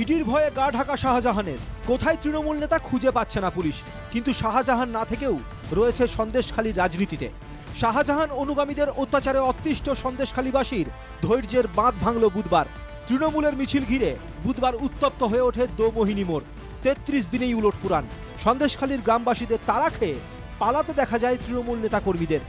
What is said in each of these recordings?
ইডির ভয়ে গা ঢাকা শাহজাহানের। কোথায় তৃণমূল নেতা খুঁজে পাচ্ছে না পুলিশ, কিন্তু শাহজাহান না থেকেও রয়েছে সন্দেশখালীর রাজনীতিতে। শাহজাহান অনুগামীদের অত্যাচারে অতিষ্ঠ সন্দেশখালীবাসীর ধৈর্যের বাঁধ ভাঙল বুধবার। তৃণমূলের মিছিল ঘিরে বুধবার উত্তপ্ত হয়ে ওঠে দোমোহিনী মোড়। ৩৩ দিনেই উলটপুরাণ। সন্দেশখালীর গ্রামবাসীদের তাড়া খেয়ে পালাতে দেখা যায় তৃণমূল নেতা কর্মীদের।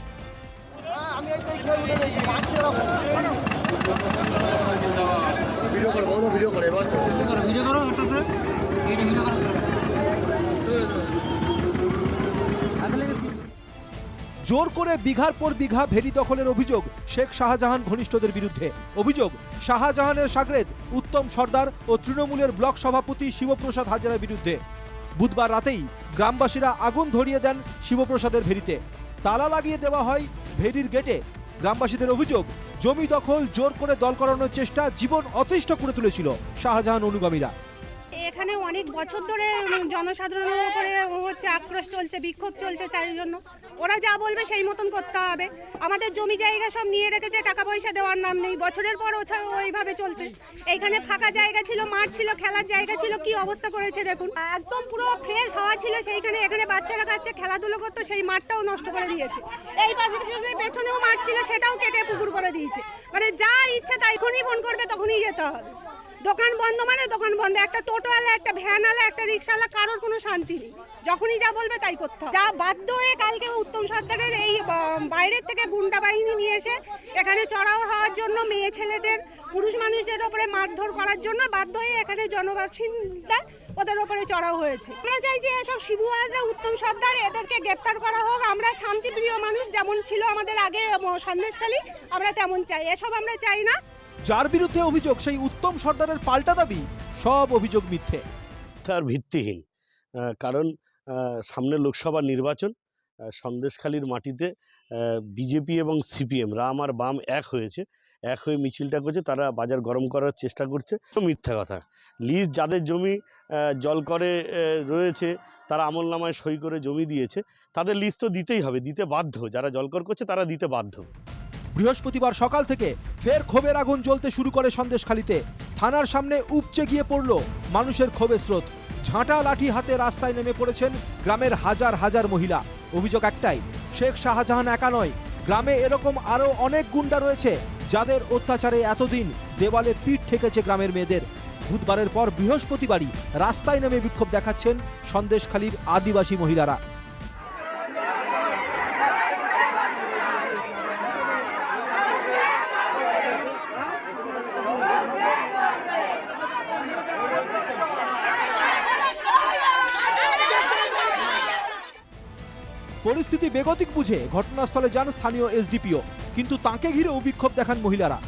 জোর করে বিঘার পর বিঘা ভেরি দখলের অভিযোগ শেখ শাহজাহান ঘনিষ্ঠদের বিরুদ্ধে। অভিযোগ শাহজাহানের সাগরেদ উত্তম সর্দার ও তৃণমূলের ব্লক সভাপতি শিবপ্রসাদ হাজরার বিরুদ্ধে। বুধবার রাতেই গ্রামবাসীরা আগুন ধরিয়ে দেন শিবপ্রসাদের ভেরিতে। তালা লাগিয়ে দেওয়া হয় ভেরির গেটে। গ্রামবাসীদের অভিযোগ, জমি দখল, জোর করে দল করানোর চেষ্টা জীবন অতিষ্ঠ করে তুলেছিল শাহজাহান অনুগামীরা। এখানে অনেক বছর ধরে জনসাধারণের উপরে আক্রোশ চলছে, বিক্ষোভ চলছে, তাই জন্য ওরা যা বলবে সেই মতন করতে হবে। আমাদের জমি জায়গা সব নিয়ে রেখেছে, টাকা পয়সা দেওয়ার নাম নেই। বছরের পর ওইভাবে চলতে। এইখানে ফাঁকা জায়গা ছিল, মাঠ ছিল, খেলার জায়গা ছিল, কি অবস্থা করেছে দেখুন। একদম পুরো ফ্রেশ হাওয়া ছিল সেইখানে। এখানে বাচ্চারা কাছে খেলাধুলো করতো, সেই মাঠটাও নষ্ট করে দিয়েছে। এই পাশে পেছনেও মাঠ ছিল, সেটাও কেটে পুকুর করে দিয়েছে। মানে যা ইচ্ছে তাই যখনই ফোন করবে তখনই যেতে হবে। দোকান বন্ধ মানে দোকান বন্ধ। একটা টোটোওয়ালা, একটা ভ্যানওয়ালা, একটা রিক্সাওয়ালা, কারোর কোনো শান্তি নেই। যখনই যা বলবে তাই করতে হবে। যা বাধ্য হয়ে কালকে উত্তম সর্দারের এই বাইরের থেকে গুন্ডা বাহিনী নিয়ে এসে এখানে চড়াও হওয়ার জন্য, মেয়ে ছেলেদের, পুরুষ মানুষদের ওপরে মারধর করার জন্য বাধ্য হয়ে এখানে জনবাসিন্দা ওদের ওপরে চড়াও হয়েছে। আমরা চাই যে এসব শিবু হাজরা, উত্তম সর্দার, এদেরকে গ্রেপ্তার করা হোক। আমরা শান্তিপ্রিয় মানুষ, যেমন ছিল আমাদের আগে সন্দেশখালী, আমরা তেমন চাই। এসব আমরা চাই না। যার বিরুদ্ধে অভিযোগ সেই উত্তম সর্দারের পাল্টা দাবি সব অভিযোগ মিথ্যে। তার ভিত্তিহীন। কারণ সামনে লোকসভা নির্বাচন। সন্দেশখালীর মাটিতে বিজেপি এবং সিপিএম, রাম আর বাম এক হয়ে মিছিলটা করছে। তারা বাজার গরম করার চেষ্টা করছে। মিথ্যা কথা। লিজ যাদের জমি জল করে রয়েছে, তারা আমলনামায় সই করে জমি দিয়েছে, তাদের লিজ তো দিতেই হবে, দিতে বাধ্য। যারা জলকর করছে তারা দিতে বাধ্য। বৃহস্পতিবার সকাল থেকে ফের ক্ষোভের আগুন জ্বলতে শুরু করে সন্দেশখালীতে। থানার সামনে উপচে গিয়ে পড়ল মানুষের ক্ষোভের স্রোত। ঝাঁটা লাঠি হাতে রাস্তায় নেমে পড়েছেন গ্রামের হাজার হাজার মহিলা। অভিযোগ একটাই, শেখ শাহজাহান একা নয়, গ্রামে এরকম আরও অনেক গুন্ডা রয়েছে যাদের অত্যাচারে এতদিন দেওয়ালে পিঠ ঠেকেছে গ্রামের মেয়েদের। বুধবারের পর বৃহস্পতিবারই রাস্তায় নেমে বিক্ষোভ দেখাচ্ছেন সন্দেশখালীর আদিবাসী মহিলারা। পরিস্থিতি বেগতিক বুঝে ঘটনাস্থলে যান স্থানীয় এসডিপিও, কিন্তু তাঁকে ঘিরেও বিক্ষোভ দেখান মহিলারা।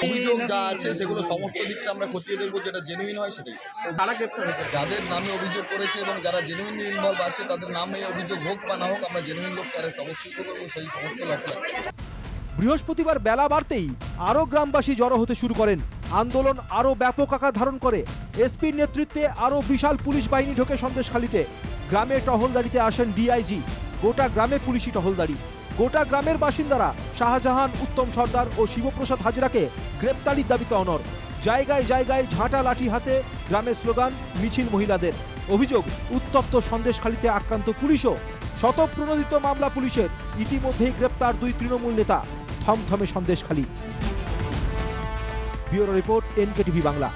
অভিযোগ যা আছে সেগুলো সমস্ত দিকটা আমরা খতিয়ে দেখবো, যেটা জেনুইন হয় সেটাই। যাদের নামে অভিযোগ করেছে এবং যারা জেনুইনলি ইনভলভ আছে তাদের নামে অভিযোগ হোক বা না হোক, আমরা জেনুইন লোক অ্যারেস্ট অবশ্যই করবো এবং সেই সমস্ত লক্ষ্য আছে। বৃহস্পতিবার বেলা বাড়তেই আরও গ্রামবাসী জড়ো হতে শুরু করেন। আন্দোলন আরও ব্যাপক আকার ধারণ করে। এসপির নেতৃত্বে আরও বিশাল পুলিশ বাহিনী ঢোকে সন্দেশখালীতে। গ্রামে টহলদারিতে আসেন ডিআইজি। গোটা গ্রামে পুলিশি টহলদারি। গোটা গ্রামের বাসিন্দারা শাহজাহান, উত্তম সর্দার ও শিবপ্রসাদ হাজরাকে গ্রেপ্তারির দাবিতে অনড়। জায়গায় জায়গায় ঝাঁটা লাঠি হাতে গ্রামের স্লোগান, মিছিল মহিলাদের। অভিযোগ, উত্তপ্ত সন্দেশখালীতে আক্রান্ত পুলিশও। শতপ্রণোদিত মামলা পুলিশের। ইতিমধ্যেই গ্রেপ্তার 2 তৃণমূল নেতা। থমথমে Sandeshkhali. Bureau report, NKTV Bangla.